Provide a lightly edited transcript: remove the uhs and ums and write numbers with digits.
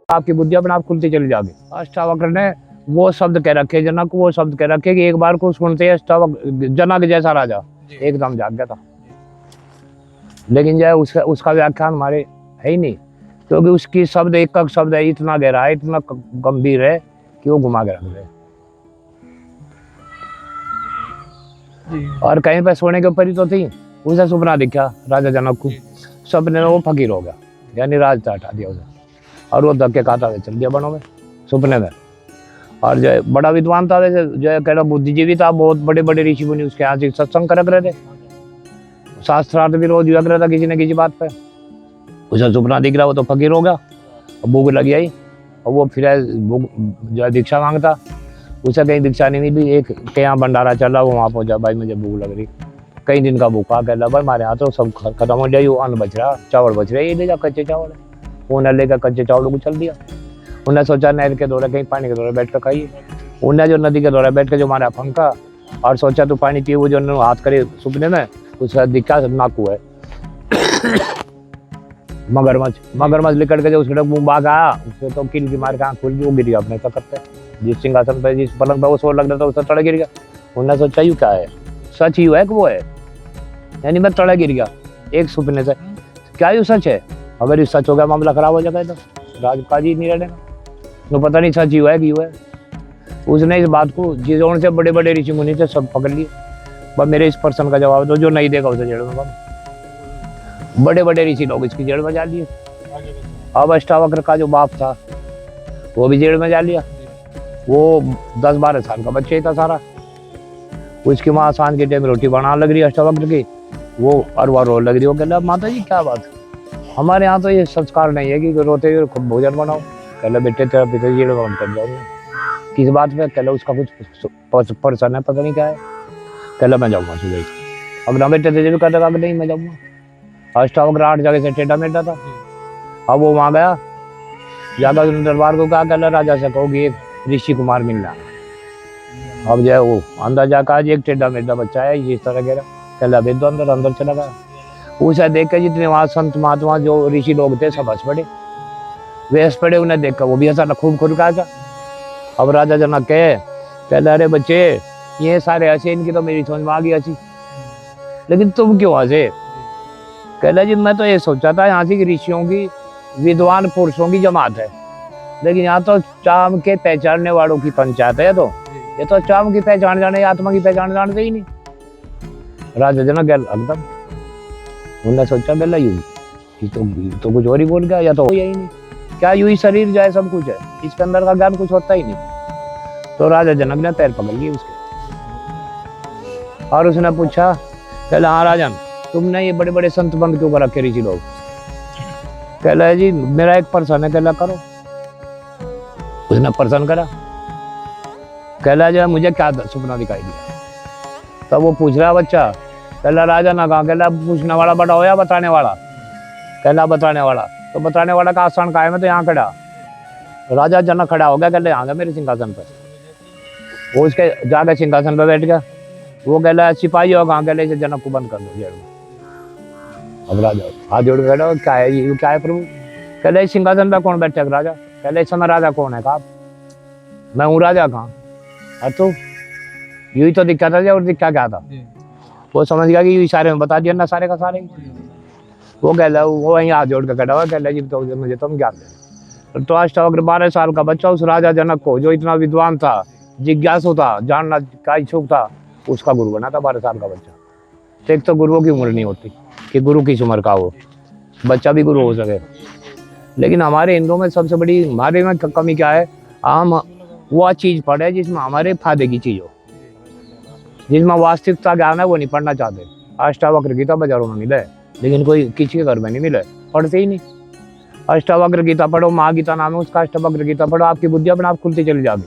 आपकी बुद्धि अपने आप खुलती चली जाएगी। अष्टावक्र ने वो शब्द कह रखे, जनक को वो शब्द कह रखे कि एक बार को सुनते अष्टावक्र जनक जैसा राजा एकदम जाग गया था। लेकिन जो है उसका व्याख्यान हमारे है ही नहीं, क्योंकि उसकी शब्द एक शब्द है इतना गहरा है, इतना गंभीर है कि वो घुमा के रख दे। और कहीं पे सोने के ऊपर ही तो थी, उसे सपना दिखा राजा जनक को, सपने में वो फकीर हो गया, यानी राज हटा दिया उसे, और वो धक्के खाता हुआ चल दिया बनों में सपने में। और जो बड़ा विद्वान था, वैसे जो है कह बुद्धिजीवी था, बहुत बड़े बड़े ऋषि मुनि उसके यहाँ से सत्संग कर रहे थे, शास्त्रार्थ भी रोज हुआ रहा था किसी न किसी बात पे। उसे सपना दिख रहा, वो तो फकीर हो गया, भूख लगी आई, और वो फिर जो है भिक्षा मांगता, उसे कहीं भिक्षा नहीं मिली। एक के यहाँ भंडारा चल रहा, वो वहाँ पहुंचा, भाई मुझे भूख लग रही, कई दिन का भूखा, कह रहा भाई हमारे यहाँ तो सब खत्म हो जाए, अन्न बच रहा, चावल बच रहे, ये ले जा कच्चे चावल है। उन्हें लेकर कच्चे चावलों को चल दिया। उन्हें सोचा नहर के दौरे कहीं पानी के दौरे बैठ कर खाइए। उन्हें जो नदी के दौरे बैठ कर जो मारा पंखा, और सोचा तो पानी पिए, वो जो हाथ करे सुपने में, उसका दिखा नाकू है मगरमच्छ लिकड़ के जो उसके मुंह बाग आया, उससे तो किल की मार के आँख खुल गई, वो गिर गया अपने तखत पे, जिस सिंहासन पे जिस पलंग पे वो सो लग रहा था उससे तड़े गिर गया। उन्हें सोचा यू क्या है, सच ही है कि वो है, यानी मैं तड़े गिर गया एक सुपने से, क्या यू सच है? अगर ये सच हो गया मामला खराब हो जाएगा, तो राजकाजी नहीं रहेगा, तो पता नहीं सच ही हुआ है कि हुआ है। उसने इस बात को जिस से बड़े बड़े ऋषि मुनि थे सब पकड़ लिए, बस मेरे इस प्रश्न का जवाब दो, जो नहीं देगा उसे जेल में बंद। बड़े बड़े ऋषि लोग इसकी जेल में जा लिए। अब अष्टावक्र का जो बाप था वो भी जेल में जा लिया, वो 10-12 साल का बच्चे था सारा। उसकी माँ सांझ के टाइम रोटी बनाने लग रही अष्टावक्र की, वो अरवा रो लग रही। वो कह रहा माता जी क्या बात, हमारे यहाँ तो ये संस्कार नहीं है कि रोते हुए खुद भोजन बनाओ। कह लो बेटे तेरा पिताजी जेल में बंद कर जाऊंगा। किस बात पे? कह लो उसका कुछ परेशान है, पता नहीं क्या है। कह लो मैं जाऊँगा सुबह। अब ना बेटे तेरे कर लगा नहीं मैं जाऊँगा। अष्टावक्र 8 जगह से टेढ़ा मेढ़ा था। अब वो वहाँ गया, जाकर दरबार को कहा कह लो राजा से कहो कि एक ऋषि कुमार मिलना। अब जो है वो अंदर जाकर आज एक टेढ़ा मेढ़ा बच्चा है इस तरह कह रहा। कह लो अभी तो अंदर चला गया। उसे देख के जितने वहाँ संत महात्मा जो ऋषि लोग थे सब हंस पड़े, वे हंस पड़े। उन्हें देख कर वो भी हंसा, खूब खुरका था। अब राजा जनक कह अरे बच्चे ये सारे हंसे, इनकी तो मेरी समझ में आ गई हंसी, लेकिन तुम क्यों हंसे? कह जी मैं तो ये सोचा था यहाँ से ऋषियों की विद्वान पुरुषों की जमात है, लेकिन यहाँ तो चाम के पहचानने वालों की पंचायत है। तो ये तो चाम की पहचान जाने, आत्मा की पहचान जानते ही नहीं। राजा जनक एकदम उन्होंने सोचा बेला यू तो कुछ और ही बोल गया, या तो यही नहीं क्या यू ही शरीर जो है सब कुछ है, इसके अंदर का ज्ञान कुछ होता ही नहीं। तो राजा जनक ने पैर पकड़ लिए उसके, और उसने पूछा कहला हाँ राजन तुमने ये बड़े बड़े संत बंद क्यों कर रखे ऋषि लोग? कहला जी मेरा एक प्रश्न है। कहला करो। उसने प्रश्न करा। कहला जो मुझे क्या सपना दिखाई दिया? तब वो पूछ रहा बच्चा। कहला राजा ना कहा। कहला पूछने वाला बड़ा हो या बताने वाला? कहला बताने वाला। तो बताने वाला का आसान का है, मैं तो यहाँ खड़ा। राजा जनक खड़ा हो गया, कहला यहाँ मेरे सिंहासन पर। वो उसके जाकर सिंहासन पर बैठ गया। वो कहला सिपाही हो कहाँ? कहले इसे जनक को बंद कर दो जेल में। अब राजा हाथ जोड़ के कहला क्या है ये, क्या है प्रभु? कहले इस सिंहासन पर कौन बैठे? राजा। कहले इस समय राजा कौन है? कहा मैं हूँ राजा। कहाँ? अरे तो यू ही तो दिक्कत है और दिक्कत क्या था? वो समझ गया कि यू इशारे में बता दिया ना सारे का सारे। वो कहला वो वहीं हाथ जोड़ के खड़ा हुआ। कहला जी तो मुझे तुम ज्ञान दे। तो अष्टावक्र 12 साल का बच्चा उस राजा जनक को, जो इतना विद्वान था, जिज्ञासु था, जानना का इच्छुक था, उसका गुरु बना था 12 साल का बच्चा। तो एक तो गुरुओं की उम्र नहीं होती कि गुरु किस उम्र का हो, बच्चा भी गुरु हो सके। लेकिन हमारे हिंदुओं में सबसे बड़ी हमारे में कमी क्या है, हम वो चीज़ पढ़े जिसमें हमारे फायदे की चीज़ हो, जिसमें वास्तविकता ज्ञान है, वो नहीं पढ़ना चाहते। अष्टावक्र गीता बाजारों में मिले, लेकिन कोई किसी के घर में नहीं मिले, पढ़ते ही नहीं। अष्टावक्र गीता पढ़ो, महागीता नाम है उसका, अष्टावक्र गीता पढ़ो, आपकी बुद्धि अपने आप खुलती चली जाएगी।